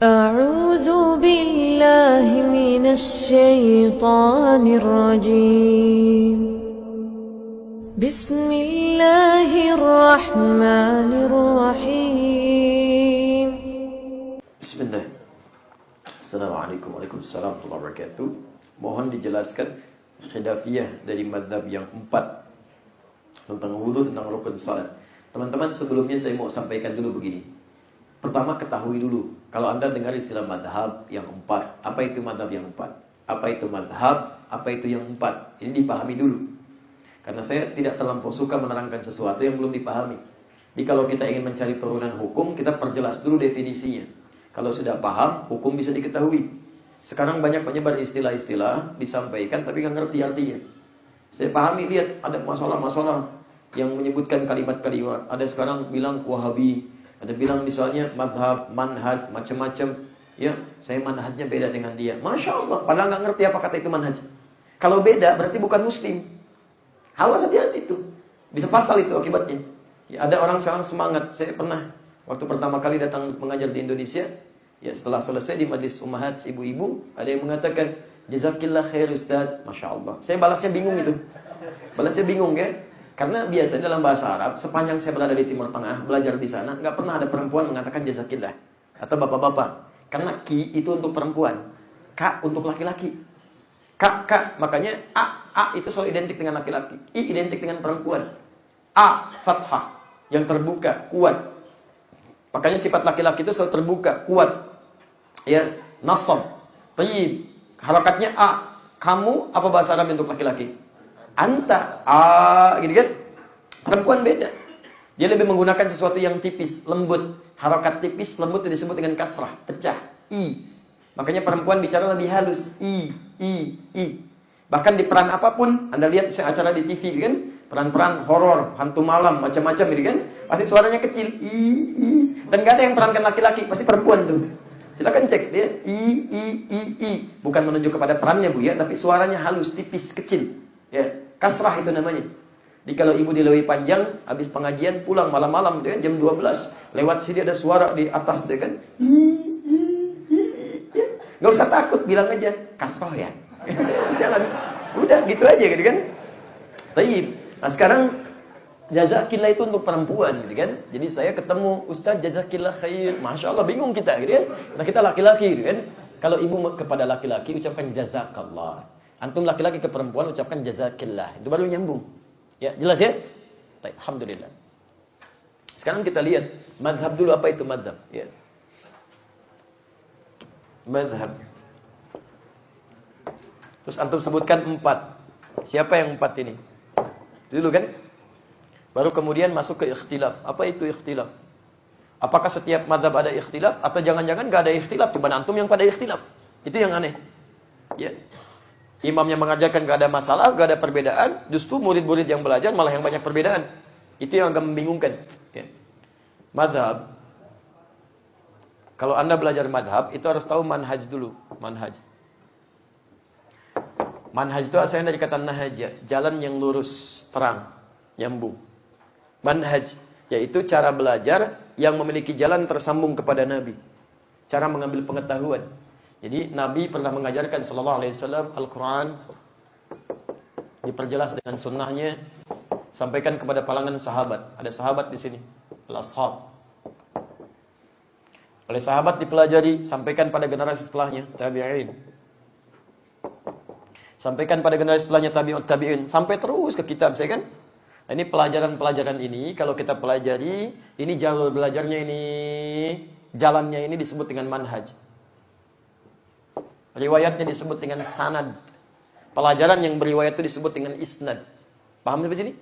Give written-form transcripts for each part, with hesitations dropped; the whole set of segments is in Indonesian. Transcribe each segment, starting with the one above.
أعوذ بالله من الشيطان الرجيم بسم الله الرحمن الرحيم Bismillah. Assalamualaikum warahmatullahi wabarakatuh. Mohon dijelaskan khilafiyah dari mazhab yang 4 tentang wudu, tentang rukun salat. Teman-teman, sebelumnya saya mau sampaikan dulu begini. Pertama, ketahui dulu, kalau Anda dengar istilah madhab yang 4, apa itu madhab yang 4? Apa itu madhab? Apa itu yang 4? Ini dipahami dulu. Karena saya tidak terlampau suka menerangkan sesuatu yang belum dipahami. Jadi kalau kita ingin mencari turunan hukum, kita perjelas dulu definisinya. Kalau sudah paham, hukum bisa diketahui. Sekarang banyak penyebar istilah-istilah, disampaikan tapi nggak ngerti artinya. Saya pahami, lihat, ada masalah-masalah yang menyebutkan kalimat-kalimat. Ada sekarang bilang Wahabi, ada bilang misalnya madhab, manhaj, macam-macam. Ya, saya manhajnya beda dengan dia. Masya Allah, padahal nggak ngerti apa kata itu manhaj. Kalau beda, berarti bukan muslim. Awas, hati-hati itu. Bisa fatal itu akibatnya. Ya, ada orang sekarang semangat. Saya pernah, waktu pertama kali datang mengajar di Indonesia, ya setelah selesai di majlis ummahat ibu-ibu, ada yang mengatakan, Jazakillah khair Ustaz. Masya Allah. Saya balasnya bingung itu. Balasnya bingung ya. Karena biasanya dalam bahasa Arab, sepanjang saya berada di Timur Tengah, belajar di sana, nggak pernah ada perempuan mengatakan jazakillah. Atau bapak-bapak. Karena ki itu untuk perempuan. Ka untuk laki-laki. Ka. Makanya A itu selalu identik dengan laki-laki. I identik dengan perempuan. A, fathah. Yang terbuka, kuat. Makanya sifat laki-laki itu selalu terbuka, kuat. Ya, nasab. Tayyib. Harakatnya A. Kamu, apa bahasa Arab untuk laki-laki? Anta, gitu kan? Perempuan beda. Dia lebih menggunakan sesuatu yang tipis, lembut. Harakat tipis, lembut itu disebut dengan kasrah, pecah, I. Makanya perempuan bicara lebih halus, I. Bahkan di peran apapun, Anda lihat misalnya acara di TV kan? Peran-peran horor, hantu malam, macam-macam gitu kan? Pasti suaranya kecil, I. Dan gak ada yang perankan laki-laki, pasti perempuan tuh. Silakan cek dia, I. Bukan menunjuk kepada perannya Bu ya, tapi suaranya halus, tipis, kecil. Ya, kasrah itu namanya. Jadi kalau ibu dilewih panjang, habis pengajian pulang malam-malam gitu kan, jam 12, lewat sini ada suara di atas gitu kan. Gak usah takut, bilang aja kasrah ya. Jalan. Udah gitu aja gitu kan. Taib. Nah sekarang jazakillah itu untuk perempuan gitu kan. Jadi saya ketemu Ustaz jazakillah khair. Masya Allah bingung kita gitu kan. Nah kita laki-laki gitu kan. Kalau ibu kepada laki-laki ucapkan jazakallah. Antum laki-laki ke perempuan ucapkan jazakillah. Itu baru nyambung. Ya, jelas ya? Baik, alhamdulillah. Sekarang kita lihat mazhab dulu, apa itu mazhab? Ya. Mazhab. Terus antum sebutkan 4. Siapa yang 4 ini? Dulu kan? Baru kemudian masuk ke ikhtilaf. Apa itu ikhtilaf? Apakah setiap mazhab ada ikhtilaf atau jangan-jangan enggak ada ikhtilaf, cuma antum yang pada ikhtilaf? Itu yang aneh. Ya. Imamnya mengajarkan gak ada masalah, gak ada perbedaan. Justru murid-murid yang belajar malah yang banyak perbedaan. Itu yang agak membingungkan. Ya. Madhab. Kalau Anda belajar madhab, itu harus tahu manhaj dulu. Manhaj. Manhaj itu asalnya dari kata nahaja. Jalan yang lurus, terang, nyambung. Manhaj. Yaitu cara belajar yang memiliki jalan tersambung kepada Nabi. Cara mengambil pengetahuan. Jadi Nabi pernah mengajarkan sallallahu alaihi wasallam Al-Quran, diperjelas dengan sunnahnya, sampaikan kepada kalangan sahabat. Ada sahabat di sini, al-ashab. Oleh sahabat dipelajari, sampaikan pada generasi setelahnya, tabi'in. Sampaikan pada generasi setelahnya, tabi'in, sampai terus ke kita, saya kan? Nah, ini pelajaran-pelajaran ini kalau kita pelajari, ini jalur belajarnya ini, jalannya ini disebut dengan manhaj. Riwayatnya disebut dengan sanad. Pelajaran yang beriwayat itu disebut dengan isnad. Paham sampai sini?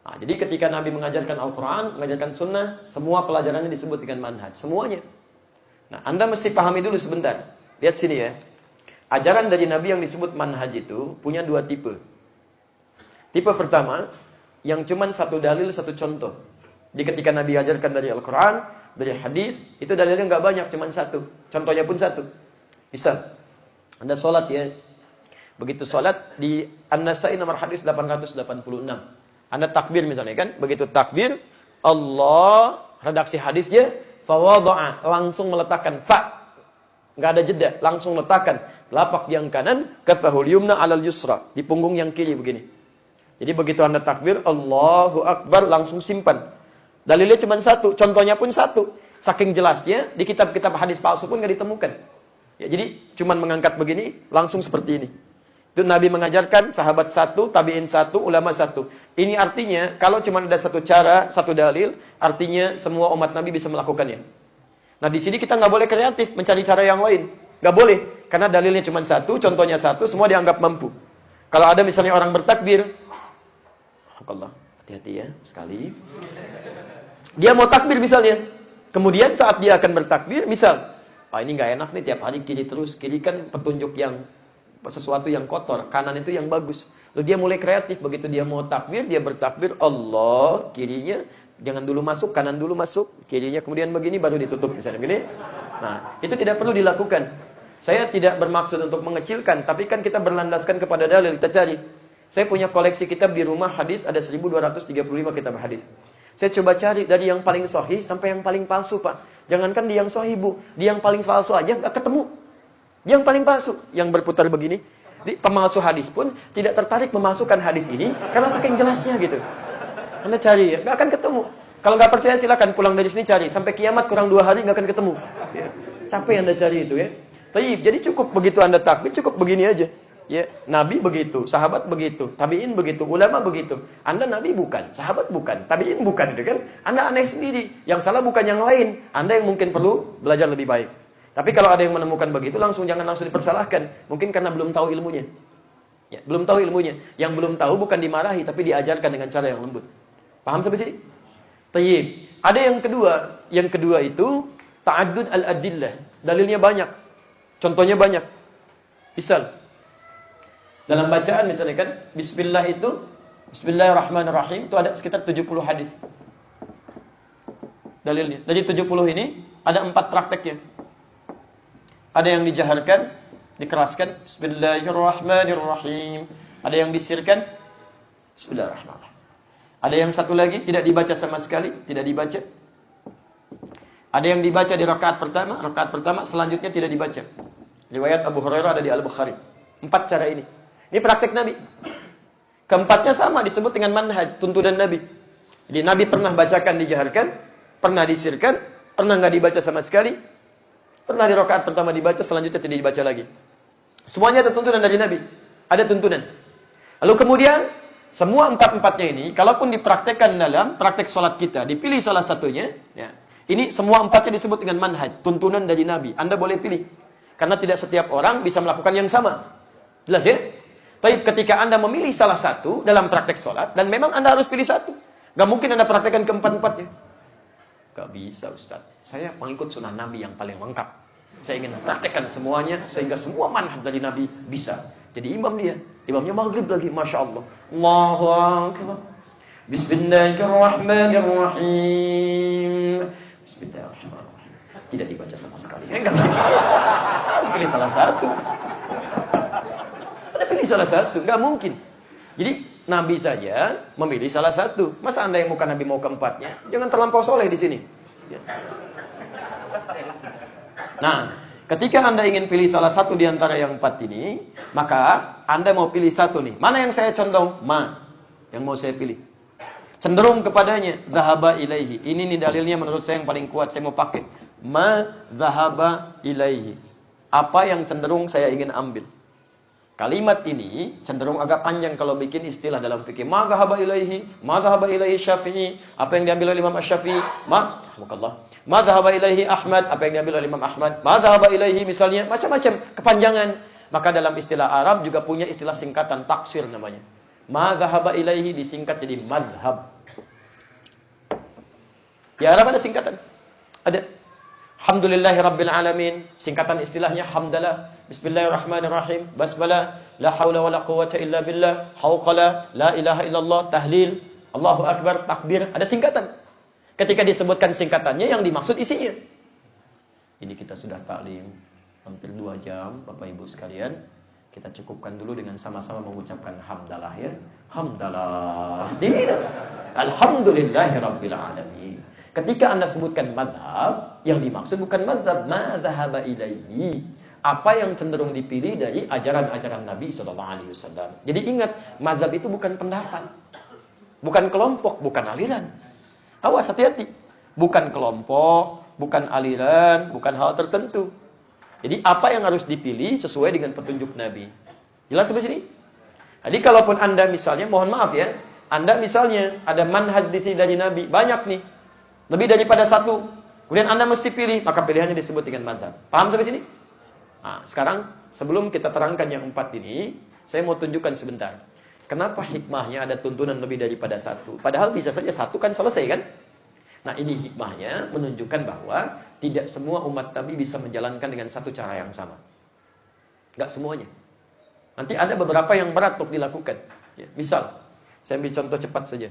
Nah, jadi ketika Nabi mengajarkan Al-Quran, mengajarkan sunnah, semua pelajarannya disebut dengan manhaj. Semuanya. Nah, Anda mesti pahami dulu sebentar. Lihat sini ya. Ajaran dari Nabi yang disebut manhaj itu punya 2 tipe. Tipe pertama, yang cuma satu dalil, satu contoh. Jadi ketika Nabi ajarkan dari Al-Quran, dari hadis, itu dalilnya nggak banyak, cuma satu. Contohnya pun satu. Misal, Anda sholat ya. Begitu sholat di An-Nasai nomor hadis 886. Anda takbir misalnya kan. Begitu takbir, Allah, redaksi hadisnya, fawada'a, langsung meletakkan fa. Nggak ada jeda, langsung letakkan telapak yang kanan kaffahul yumna 'alal yusra, di punggung yang kiri begini. Jadi begitu Anda takbir Allahu Akbar, langsung simpan. Dalilnya cuma satu, contohnya pun satu. Saking jelasnya di kitab-kitab hadis palsu pun nggak ditemukan. Ya, jadi cuma mengangkat begini, langsung seperti ini. Itu Nabi mengajarkan sahabat satu, tabi'in satu, ulama satu. Ini artinya kalau cuma ada satu cara, satu dalil, artinya semua umat Nabi bisa melakukannya. Nah di sini kita nggak boleh kreatif mencari cara yang lain, nggak boleh, karena dalilnya cuma satu, contohnya satu, semua dianggap mampu. Kalau ada misalnya orang bertakbir, Allah, hati-hati ya sekali. Dia mau takbir misalnya, kemudian saat dia akan bertakbir, misal, ini nggak enak nih tiap hari kiri terus, kiri kan petunjuk yang sesuatu yang kotor, kanan itu yang bagus. Lalu dia mulai kreatif, begitu dia mau takbir, dia bertakbir Allah, kirinya jangan dulu masuk, kanan dulu masuk, kirinya kemudian begini baru ditutup misalnya begini. Nah, itu tidak perlu dilakukan. Saya tidak bermaksud untuk mengecilkan, tapi kan kita berlandaskan kepada dalil, kita cari. Saya punya koleksi kitab di rumah hadis, ada 1235 kitab hadis. Saya coba cari dari yang paling sahih sampai yang paling palsu, Pak. Jangankan di yang sahih, Bu, di yang paling palsu aja nggak ketemu. Yang paling palsu, yang berputar begini. Pemalsu hadis pun tidak tertarik memasukkan hadis ini karena saking jelasnya gitu. Anda cari ya, nggak akan ketemu. Kalau nggak percaya silakan pulang dari sini cari. Sampai kiamat kurang 2 hari nggak akan ketemu. Ya. Capek Anda cari itu ya. Jadi cukup begitu Anda takbir, cukup begini aja. Ya, Nabi begitu, sahabat begitu, tabi'in begitu, ulama begitu. Anda Nabi bukan, sahabat bukan, tabi'in bukan, gitu kan? Anda aneh sendiri. Yang salah bukan yang lain. Anda yang mungkin perlu belajar lebih baik. Tapi kalau ada yang menemukan begitu, jangan langsung dipersalahkan. Mungkin karena belum tahu ilmunya. Ya, belum tahu ilmunya. Yang belum tahu bukan dimarahi, tapi diajarkan dengan cara yang lembut. Paham sampai sini? Tayyib. Ada yang kedua. Yang kedua itu ta'addud al-adillah. Dalilnya banyak. Contohnya banyak. Misal dalam bacaan misalnya kan bismillah itu bismillahirrahmanirrahim itu ada sekitar 70 hadis. Dalilnya. Dari 70 ini ada 4 prakteknya. Ada yang dijaharkan, dikeraskan bismillahirrahmanirrahim. Ada yang disirkan bismillahirrahmanirrahim. Ada yang satu lagi tidak dibaca sama sekali, tidak dibaca. Ada yang dibaca di rakaat pertama selanjutnya tidak dibaca. Riwayat Abu Hurairah ada di Al-Bukhari. 4 cara ini. Ini praktek Nabi. Keempatnya sama disebut dengan manhaj, tuntunan Nabi. Jadi Nabi pernah bacakan dijaharkan, pernah disirkan, pernah nggak dibaca sama sekali, pernah di rakaat pertama dibaca, selanjutnya tidak dibaca lagi. Semuanya ada tuntunan dari Nabi. Ada tuntunan. Lalu kemudian semua 4-4-nya ini, kalaupun dipraktekkan dalam praktek sholat kita, dipilih salah satunya, ya, ini semua 4-nya disebut dengan manhaj, tuntunan dari Nabi. Anda boleh pilih. Karena tidak setiap orang bisa melakukan yang sama. Jelas ya? Tapi ketika Anda memilih salah satu dalam praktek sholat, dan memang Anda harus pilih satu. Gak mungkin Anda praktekkan ke-4-4-nya. Gak bisa Ustaz. Saya pengikut sunnah Nabi yang paling lengkap. Saya ingin praktekkan semuanya, sehingga semua manhaj dari Nabi bisa. Jadi imam dia. Imamnya maghrib lagi, Masya Allah. Allahu Akbar. Bismillahirrahmanirrahim. Bismillahirrahmanirrahim. Tidak dibaca sama sekali. Enggak bisa. Harus pilih salah satu. Anda pilih salah satu. Enggak mungkin. Jadi Nabi saja memilih salah satu. Masa Anda yang bukan Nabi mau ke-4-nya? Jangan terlampau soleh di sini. Nah, ketika Anda ingin pilih salah satu di antara yang 4 ini, maka Anda mau pilih satu nih. Mana yang saya condong? Yang mau saya pilih. Cenderung kepadanya, dhahaba ilaihi. Ini nih dalilnya menurut saya yang paling kuat, saya mau pakai. Dhahaba ilaihi. Apa yang cenderung saya ingin ambil? Kalimat ini cenderung agak panjang kalau bikin istilah dalam fikih. Dhahaba ilaihi Syafi'i. Apa yang diambil oleh Imam Asy-Syafi'i? Dhahaba ilaihi Ahmad. Apa yang diambil oleh Imam Ahmad? Dhahaba ilaihi misalnya. Macam-macam kepanjangan. Maka dalam istilah Arab juga punya istilah singkatan, taksir namanya. Dhahaba ilaihi disingkat jadi madhab. Di Arab ada singkatan. Ada. Alhamdulillahi Rabbil Alamin. Singkatan istilahnya hamdalah. Bismillahirrahmanirrahim. Basmalah. La hawla wa la quwwata illa billah. Hauqala. La ilaha illallah. Tahlil. Allahu Akbar. Takbir. Ada singkatan. Ketika disebutkan singkatannya, yang dimaksud isinya. Ini kita sudah taklim hampir 2 jam, Bapak Ibu sekalian. Kita cukupkan dulu dengan sama-sama mengucapkan hamdalah ya. Hamdalah. Alhamdulillahi Rabbil Alamin. Ketika Anda sebutkan madhab, Yang dimaksud bukan mazhab, ma dzahaba ilaihi. Apa yang cenderung dipilih dari ajaran-ajaran Nabi SAW. Jadi ingat, mazhab itu bukan pendapat, bukan kelompok, bukan aliran. Awas, hati-hati. Bukan kelompok, bukan aliran, bukan hal tertentu. Jadi apa yang harus dipilih sesuai dengan petunjuk Nabi. Jelas sampai sini? Jadi kalaupun Anda misalnya, mohon maaf ya, Anda misalnya ada manhaj di sini dari Nabi, banyak nih, lebih daripada satu. Kemudian Anda mesti pilih, maka pilihannya disebut dengan mazhab. Paham sampai sini? Nah, sekarang sebelum kita terangkan yang 4 ini, saya mau tunjukkan sebentar. Kenapa hikmahnya ada tuntunan lebih daripada satu? Padahal bisa saja satu kan selesai kan? Nah, ini hikmahnya menunjukkan bahwa tidak semua umat Nabi bisa menjalankan dengan satu cara yang sama. Enggak semuanya. Nanti ada beberapa yang berat untuk dilakukan. Ya, misal, saya ambil contoh cepat saja.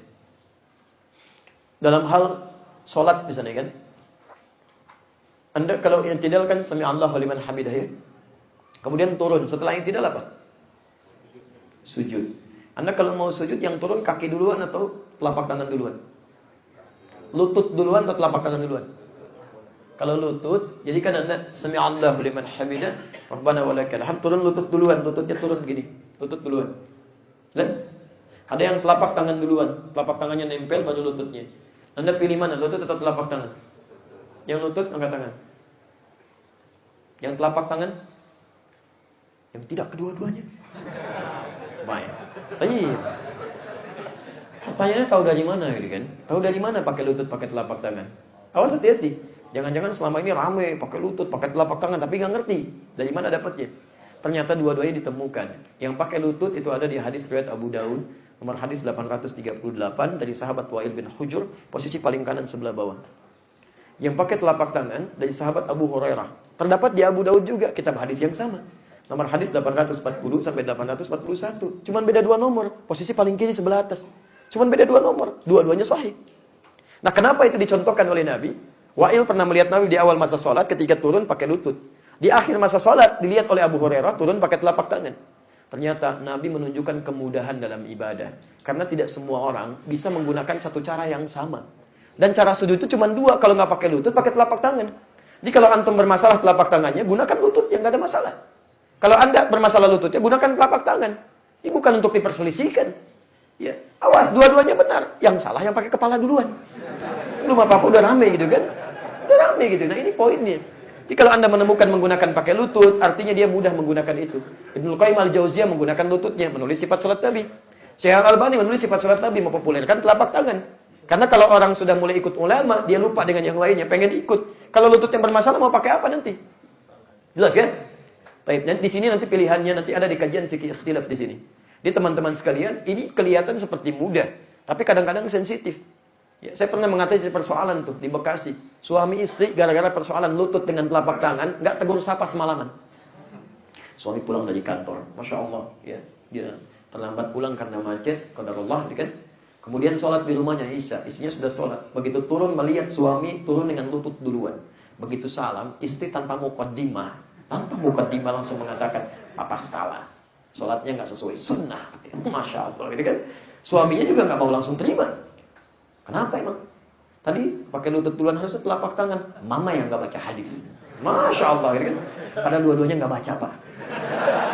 Dalam hal sholat misalnya kan, Anda kalau yang tidak kan sami Allahu liman hamidah ya. Kemudian turun, setelah yang tidak apa? Sujud. Anda kalau mau sujud yang turun kaki duluan atau telapak tangan duluan? Lutut duluan atau telapak tangan duluan? Kalau lutut, jadi kan Anda sami Allahu liman hamidah, Rabbana walakal hamd, turun lutut duluan, lututnya turun gini, lutut duluan. Jelas? Ada yang telapak tangan duluan, telapak tangannya nempel baru lututnya. Anda pilih mana, lutut atau telapak tangan? Yang lutut angkat tangan. Yang telapak tangan? Yang tidak kedua-duanya. Baik. Iya. Pertanyaannya tahu dari mana gitu kan? Tahu dari mana pakai lutut, pakai telapak tangan? Awas hati-hati. Jangan-jangan selama ini rame pakai lutut, pakai telapak tangan tapi nggak ngerti dari mana dapatnya. Ternyata dua-duanya ditemukan. Yang pakai lutut itu ada di hadis riwayat Abu Daud, nomor hadis 838 dari sahabat Wa'il bin Hujur, posisi paling kanan sebelah bawah. Yang pakai telapak tangan dari sahabat Abu Hurairah. Terdapat di Abu Daud juga kitab hadis yang sama. Nomor hadis 840 sampai 841. Cuman beda 2 nomor. Posisi paling kiri sebelah atas. Cuman beda 2 nomor. Dua-duanya sahih. Nah, kenapa itu dicontohkan oleh Nabi? Wa'il pernah melihat Nabi di awal masa sholat ketika turun pakai lutut. Di akhir masa sholat dilihat oleh Abu Hurairah turun pakai telapak tangan. Ternyata Nabi menunjukkan kemudahan dalam ibadah. Karena tidak semua orang bisa menggunakan satu cara yang sama. Dan cara sujud itu cuma 2. Kalau nggak pakai lutut, pakai telapak tangan. Jadi kalau antum bermasalah telapak tangannya, gunakan lutut yang nggak ada masalah. Kalau Anda bermasalah lututnya, gunakan telapak tangan. Ini bukan untuk diperselisihkan. Ya, awas, dua-duanya benar. Yang salah yang pakai kepala duluan. Belum apa-apa udah rame gitu kan? Udah rame gitu. Nah, ini poinnya. Jadi kalau Anda menemukan menggunakan pakai lutut, artinya dia mudah menggunakan itu. Ibnu Qayyim al-Jauziyah menggunakan lututnya, menulis sifat salat Nabi. Syekh Al-Albani menulis sifat salat Nabi, mempopulerkan telapak tangan. Karena kalau orang sudah mulai ikut ulama, dia lupa dengan yang lainnya, pengen ikut. Kalau lutut yang bermasalah mau pakai apa nanti? Jelas kan? Baik, di sini nanti pilihannya nanti ada di kajian fikih ikhtilaf di sini. Di teman-teman sekalian, ini kelihatan seperti mudah, tapi kadang-kadang sensitif. Ya, saya pernah mengatasi persoalan tuh di Bekasi. Suami istri gara-gara persoalan lutut dengan telapak tangan, nggak tegur sapa semalaman. Suami pulang dari kantor, masya Allah, ya, dia terlambat pulang karena macet, qadarullah, kan? Kemudian sholat di rumahnya Isya, istrinya sudah sholat. Begitu turun melihat suami turun dengan lutut duluan. Begitu salam, istri tanpa muqaddimah langsung mengatakan, papa salah, sholatnya nggak sesuai sunnah. Masya Allah, gitu kan? Suaminya juga nggak mau langsung terima. Kenapa emang? Tadi pakai lutut duluan harusnya telapak tangan. Mama yang nggak baca hadis. Masya Allah, gitu kan? Padahal dua-duanya nggak baca pak.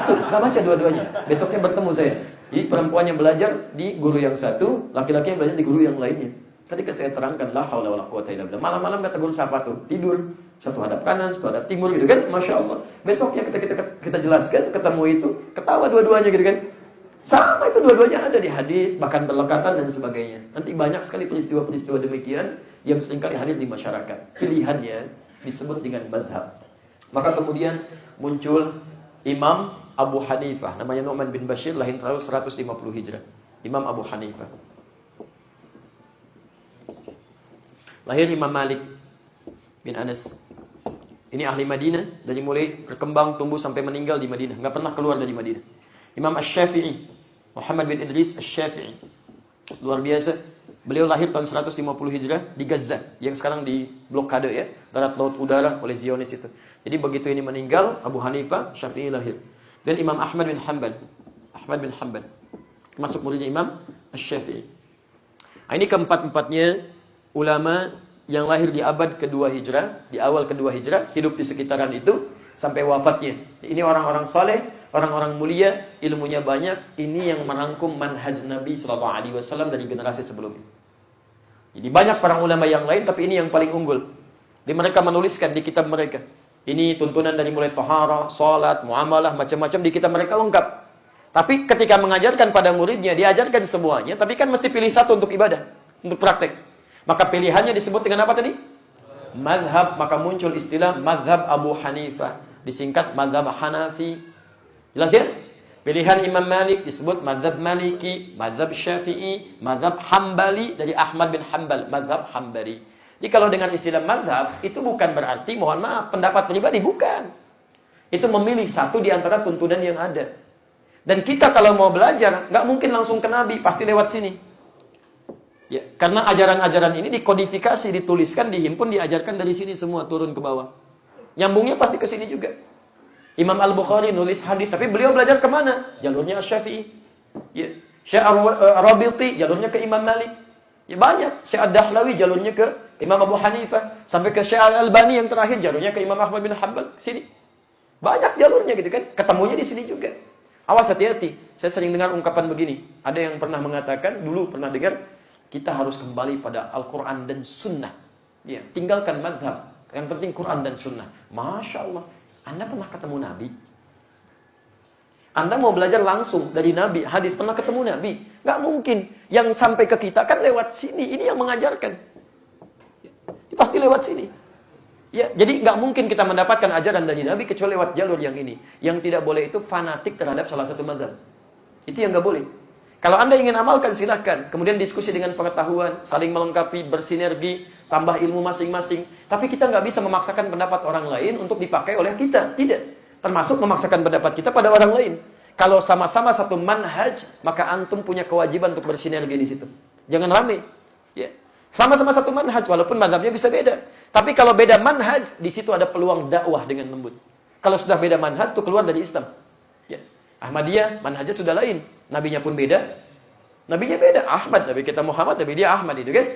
Tuh, nggak baca dua-duanya. Besoknya bertemu saya. Jadi perempuannya belajar di guru yang satu, laki-laki yang belajar di guru yang lainnya. Ketika saya terangkan, la haula wala quwwata illa billah. Malam-malam nggak tegur sapa tuh, tidur. Satu hadap kanan, satu hadap timur gitu kan. Masya Allah. Besoknya kita jelaskan, ketemu itu, ketawa dua-duanya gitu kan. Sama itu dua-duanya ada di hadis, bahkan berlekatan dan sebagainya. Nanti banyak sekali peristiwa-peristiwa demikian yang seringkali hadir di masyarakat. Pilihannya disebut dengan madhab. Maka kemudian muncul Imam Abu Hanifah, namanya Nu'man bin Bashir, lahir tahun 150 Hijrah. Imam Abu Hanifah. Lahir Imam Malik bin Anas. Ini ahli Madinah, dari mulai berkembang, tumbuh sampai meninggal di Madinah, enggak pernah keluar dari Madinah. Imam Asy-Syafi'i, Muhammad bin Idris Asy-Syafi'i. Luar biasa. Beliau lahir tahun 150 Hijrah di Gaza, yang sekarang di blokade ya, darat laut udara oleh Zionis itu. Jadi begitu ini meninggal, Abu Hanifah, Syafi'i lahir. Dan Imam Ahmad bin Hanbal. Masuk muridnya Imam Asy-Syafi'i. Ini keempat-empatnya ulama yang lahir di abad kedua Hijrah, di awal kedua Hijrah, hidup di sekitaran itu sampai wafatnya. Ini orang-orang saleh, orang-orang mulia, ilmunya banyak. Ini yang merangkum manhaj Nabi SAW dari generasi sebelumnya. Jadi banyak para ulama yang lain, tapi ini yang paling unggul. Mereka menuliskan di kitab mereka. Ini tuntunan dari mulai taharah, salat, muamalah, macam-macam di kitab mereka lengkap. Tapi ketika mengajarkan pada muridnya, diajarkan semuanya, tapi kan mesti pilih satu untuk ibadah, untuk praktek. Maka pilihannya disebut dengan apa tadi? Madhab, maka muncul istilah madhab Abu Hanifah. Disingkat madhab Hanafi. Jelas ya? Pilihan Imam Malik disebut madhab Maliki, madhab Syafi'i, madhab Hambali, dari Ahmad bin Hanbal, madhab Hambali. Jadi kalau dengan istilah madhab, itu bukan berarti, mohon maaf, pendapat pribadi, bukan. Itu memilih satu di antara tuntunan yang ada. Dan kita kalau mau belajar, nggak mungkin langsung ke Nabi, pasti lewat sini. Ya, karena ajaran-ajaran ini dikodifikasi, dituliskan, dihimpun, diajarkan dari sini semua turun ke bawah. Nyambungnya pasti ke sini juga. Imam Al-Bukhari nulis hadis, tapi beliau belajar kemana? Jalurnya Syafi'i. Ya. Syekh Ar-Rabiti, jalurnya ke Imam Malik. Ya, banyak. Syekh Ad-Dahlawi, jalurnya ke Imam Abu Hanifah. Sampai ke Syekh Al-Albani yang terakhir, jalurnya ke Imam Ahmad bin Hanbal. Sini. Banyak jalurnya gitu kan. Ketemunya di sini juga. Awas, hati-hati. Saya sering dengar ungkapan begini. Ada yang pernah mengatakan, dulu pernah dengar, kita harus kembali pada Al-Quran dan Sunnah. Ya, tinggalkan madhab. Yang penting Quran dan Sunnah. Masya Allah. Anda pernah ketemu Nabi? Anda mau belajar langsung dari Nabi, hadis, pernah ketemu Nabi? Nggak mungkin. Yang sampai ke kita kan lewat sini. Ini yang mengajarkan. Pasti lewat sini. Ya, jadi nggak mungkin kita mendapatkan ajaran dari Nabi kecuali lewat jalur yang ini. Yang tidak boleh itu fanatik terhadap salah satu mazhab. Itu yang nggak boleh. Kalau Anda ingin amalkan, silahkan. Kemudian diskusi dengan pengetahuan, saling melengkapi, bersinergi, tambah ilmu masing-masing. Tapi kita nggak bisa memaksakan pendapat orang lain untuk dipakai oleh kita. Tidak. Termasuk memaksakan pendapat kita pada orang lain. Kalau sama-sama satu manhaj, maka antum punya kewajiban untuk bersinergi di situ. Jangan rame. Ya. Sama-sama satu manhaj, walaupun mazhabnya bisa beda. Tapi kalau beda manhaj, di situ ada peluang dakwah dengan lembut. Kalau sudah beda manhaj, itu keluar dari Islam. Ya. Ahmadiyah, manhajnya sudah lain. Nabinya pun beda. Nabinya beda. Ahmad, Nabi kita Muhammad, Nabi dia Ahmad itu kan.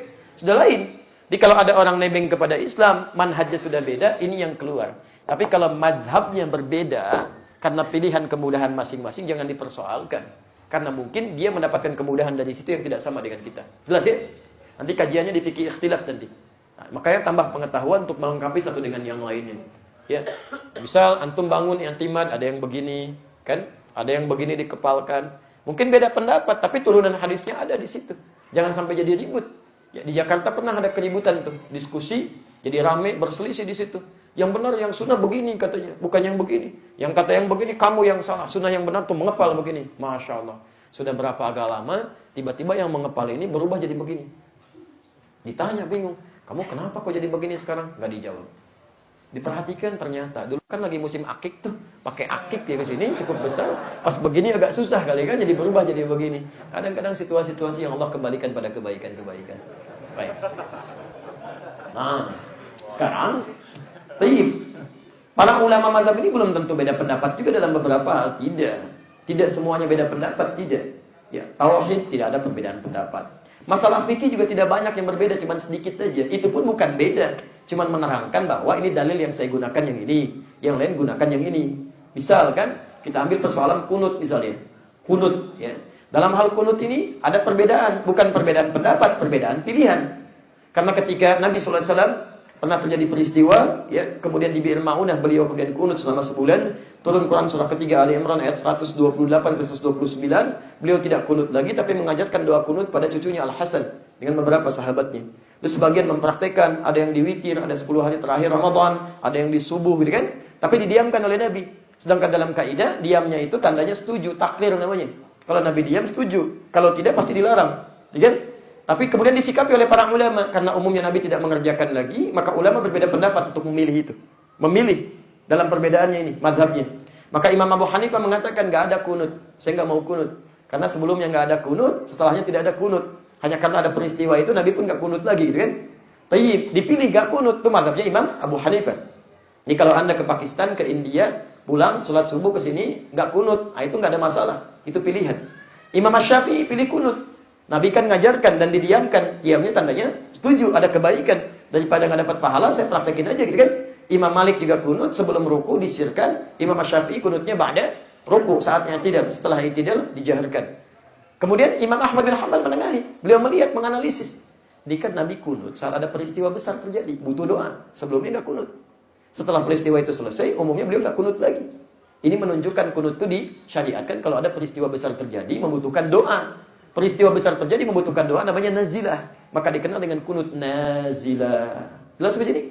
Sudah lain. Jadi kalau ada orang nebeng kepada Islam, manhajnya sudah beda, ini yang keluar. Tapi kalau mazhabnya berbeda, karena pilihan kemudahan masing-masing, jangan dipersoalkan. Karena mungkin dia mendapatkan kemudahan dari situ yang tidak sama dengan kita. Jelas ya? Nanti kajiannya di fikih ikhtilaf nanti. Nah, makanya tambah pengetahuan untuk melengkapi satu dengan yang lainnya. Ya, misal antum bangun i'timad, ada yang begini, kan? Ada yang begini dikepalkan. Mungkin beda pendapat, tapi turunan hadisnya ada di situ. Jangan sampai jadi ribut. Ya, di Jakarta pernah ada keributan tuh, diskusi, jadi rame, berselisih di situ. Yang benar, yang sunnah begini katanya, bukan yang begini. Yang kata yang begini, kamu yang salah. Sunnah yang benar tuh mengepal begini. Masya Allah. Sudah berapa agak lama, tiba-tiba yang mengepal ini berubah jadi begini. Ditanya, bingung. Kamu kenapa kok jadi begini sekarang? Gak dijawab. Diperhatikan ternyata. Dulu kan lagi musim akik tuh. Pakai akik dia ke sini cukup besar. Pas begini agak susah kali kan. Jadi berubah jadi begini. Kadang-kadang situasi-situasi yang Allah kembalikan pada kebaikan-kebaikan. Baik. Nah, sekarang taib. Para ulama mazhab ini belum tentu beda pendapat juga dalam beberapa hal. Tidak. Tidak semuanya beda pendapat. Tidak. Ya, tauhid tidak ada perbedaan pendapat. Masalah fikih juga tidak banyak yang berbeda, cuma sedikit aja. Itu pun bukan beda, cuma menerangkan bahwa ini dalil yang saya gunakan yang ini, yang lain gunakan yang ini. Misal kan, kita ambil persoalan kunut misalnya. Kunut, ya. Dalam hal kunut ini ada perbedaan, bukan perbedaan pendapat, perbedaan pilihan. Karena ketika Nabi SAW pernah terjadi peristiwa, ya, kemudian di Bi'r Ma'unah beliau kemudian kunut selama sebulan, turun Quran surah ketiga Ali Imran ayat 128 versus 29, beliau tidak kunut lagi tapi mengajarkan doa kunut pada cucunya Al-Hasan dengan beberapa sahabatnya. Terus sebagian mempraktekkan, ada yang di witir, ada 10 hari terakhir Ramadan, ada yang di subuh gitu kan, tapi didiamkan oleh Nabi. Sedangkan dalam kaidah diamnya itu tandanya setuju, takrir namanya. Kalau Nabi diam setuju, kalau tidak pasti dilarang, gitu kan? Tapi kemudian disikapi oleh para ulama. Karena umumnya Nabi tidak mengerjakan lagi, maka ulama berbeda pendapat untuk memilih itu. Memilih dalam perbedaannya ini, mazhabnya. Maka Imam Abu Hanifah mengatakan, gak ada kunut. Saya gak mau kunut. Karena sebelumnya gak ada kunut, setelahnya tidak ada kunut. Hanya karena ada peristiwa itu, Nabi pun gak kunut lagi, gitu kan? Tapi dipilih gak kunut, itu mazhabnya Imam Abu Hanifah. Jadi kalau Anda ke Pakistan, ke India, pulang, sholat subuh ke sini, gak kunut. Nah, itu gak ada masalah. Itu pilihan. Imam Syafi'i pilih kunut. Nabi kan ngajarkan dan didiamkan. Diamnya tandanya setuju, ada kebaikan. Daripada nggak dapat pahala, saya praktekin aja gitu kan. Imam Malik juga kunut sebelum ruku disirkan. Imam Syafi'i kunutnya ba'da ruku, saatnya tidak, setelah i'tidal dijaharkan. Kemudian Imam Ahmad bin Hanbal menengahi. Beliau melihat, menganalisis. Dikat Nabi kunut saat ada peristiwa besar terjadi, butuh doa. Sebelumnya nggak kunut. Setelah peristiwa itu selesai, umumnya beliau nggak kunut lagi. Ini menunjukkan kunut itu disyariatkan kalau ada peristiwa besar terjadi, membutuhkan doa. Peristiwa besar terjadi membutuhkan doa, namanya nazilah. Maka dikenal dengan kunut nazilah. Jelas di sini?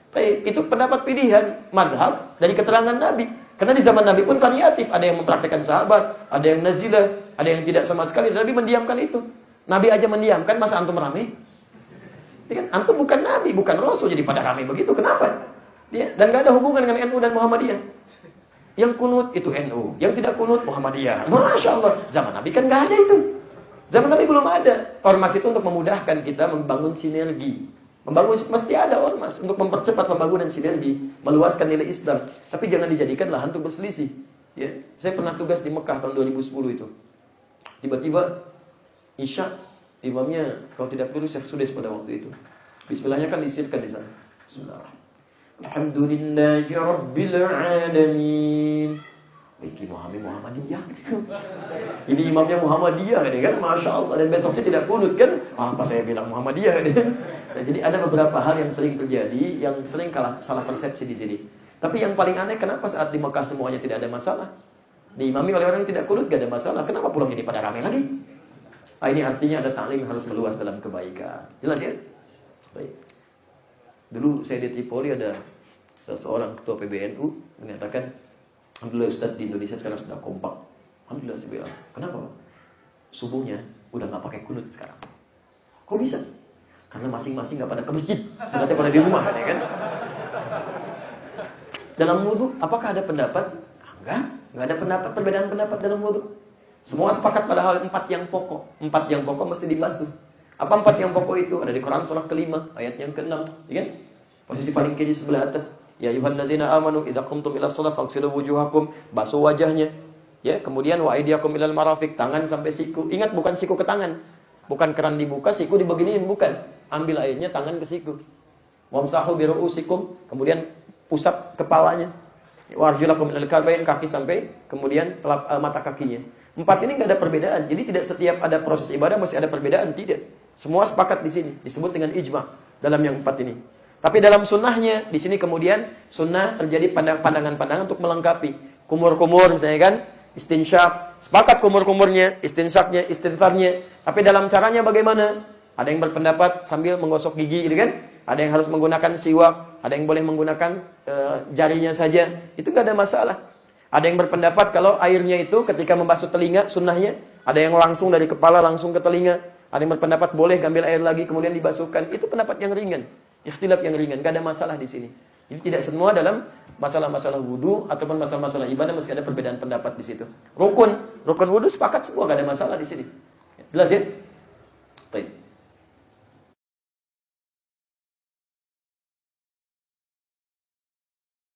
Baik, itu pendapat pilihan mazhab dari keterangan Nabi. Karena di zaman Nabi pun variatif. Ada yang mempraktikkan sahabat, ada yang nazilah, ada yang tidak sama sekali. Nabi mendiamkan itu. Nabi aja mendiamkan, masa antum ramai? Kan? Antum bukan Nabi, bukan Rasul, jadi pada ramai begitu. Kenapa? Dan gak ada hubungan dengan NU dan Muhammadiyah. Yang kunut itu NU, yang tidak kunut Muhammadiyah. Masya Allah, zaman Nabi kan gak ada itu. Zaman Nabi belum ada. Ormas itu untuk memudahkan kita membangun sinergi. Mesti ada ormas untuk mempercepat pembangunan sinergi, meluaskan nilai Islam. Tapi jangan dijadikan lahan untuk berselisih. Ya, saya pernah tugas di Mekah tahun 2010 itu. Tiba-tiba Isya, imamnya kalau tidak perlu Syekh Sudes pada waktu itu. Bismillahnya kan disirkan di sana. Bismillahirrahmanirrahim. Alhamdulillahi Rabbil Alamin. Iki Muhammadiyah. Ini imamnya Muhammadiyah kan, Masya Allah. Dan besoknya tidak kunut kan. Apa saya bilang Muhammadiyah kan. Nah, jadi ada beberapa hal yang sering terjadi, yang sering salah persepsi di sini. Tapi yang paling aneh, kenapa saat di Mekah semuanya tidak ada masalah? Diimami oleh orang yang tidak kunut gak ada masalah. Kenapa pulang ini pada ramai lagi? Nah, ini artinya ada taklim harus meluas dalam kebaikan. Jelas ya? Baik. Dulu saya di Tripoli ada seseorang ketua PBNU mengatakan, alhamdulillah Ustaz di Indonesia sekarang sudah kompak. Alhamdulillah saya bilang, kenapa? Subuhnya udah gak pakai kunut sekarang. Kok bisa? Karena masing-masing gak pada ke masjid, sudah pada di rumah ya kan? Dalam wudu, apakah ada pendapat? Enggak ada pendapat, perbedaan pendapat dalam wudu. Semua sepakat pada hal 4 yang pokok. 4 yang pokok mesti dibasuh. Apa 4 yang pokok itu? Ada di Quran surah ke-5, ayat yang ke-6, ya kan? Posisi paling kiri sebelah atas. Ya ayyuhalladzina amanu idza qumtum ila shalah faghsilu wujuhakum, basuh wajahnya. Ya, kemudian wa aydiyakum ilal marafiq, tangan sampai siku. Ingat, bukan siku ke tangan. Bukan keran dibuka, siku dibeginiin, bukan. Ambil airnya tangan ke siku. Wamsahu bi ru'usikum, kemudian usap kepalanya. Wa arjulakum ilal ka'bayn, kaki sampai kemudian mata kakinya. 4 ini enggak ada perbedaan. Jadi tidak setiap ada proses ibadah mesti ada perbedaan, tidak. Semua sepakat di sini, disebut dengan ijma dalam yang 4 ini. Tapi dalam sunnahnya, di sini kemudian sunnah terjadi pandangan-pandangan untuk melengkapi. Kumur-kumur misalnya kan, istinsyak, sepakat kumur-kumurnya, istinsyaknya, istinfarnya. Tapi dalam caranya bagaimana? Ada yang berpendapat sambil menggosok gigi gitu kan? Ada yang harus menggunakan siwak, ada yang boleh menggunakan jarinya saja. Itu gak ada masalah. Ada yang berpendapat kalau airnya itu ketika membasuh telinga, sunnahnya. Ada yang langsung dari kepala langsung ke telinga. Ada yang berpendapat boleh ambil air lagi kemudian dibasuhkan. Itu pendapat yang ringan. Ikhtilaf yang ringan, gak ada masalah di sini. Jadi tidak semua dalam masalah-masalah wudu ataupun masalah-masalah ibadah mesti ada perbedaan pendapat di situ. Rukun wudu sepakat semua, gak ada masalah di sini. Jelas ya?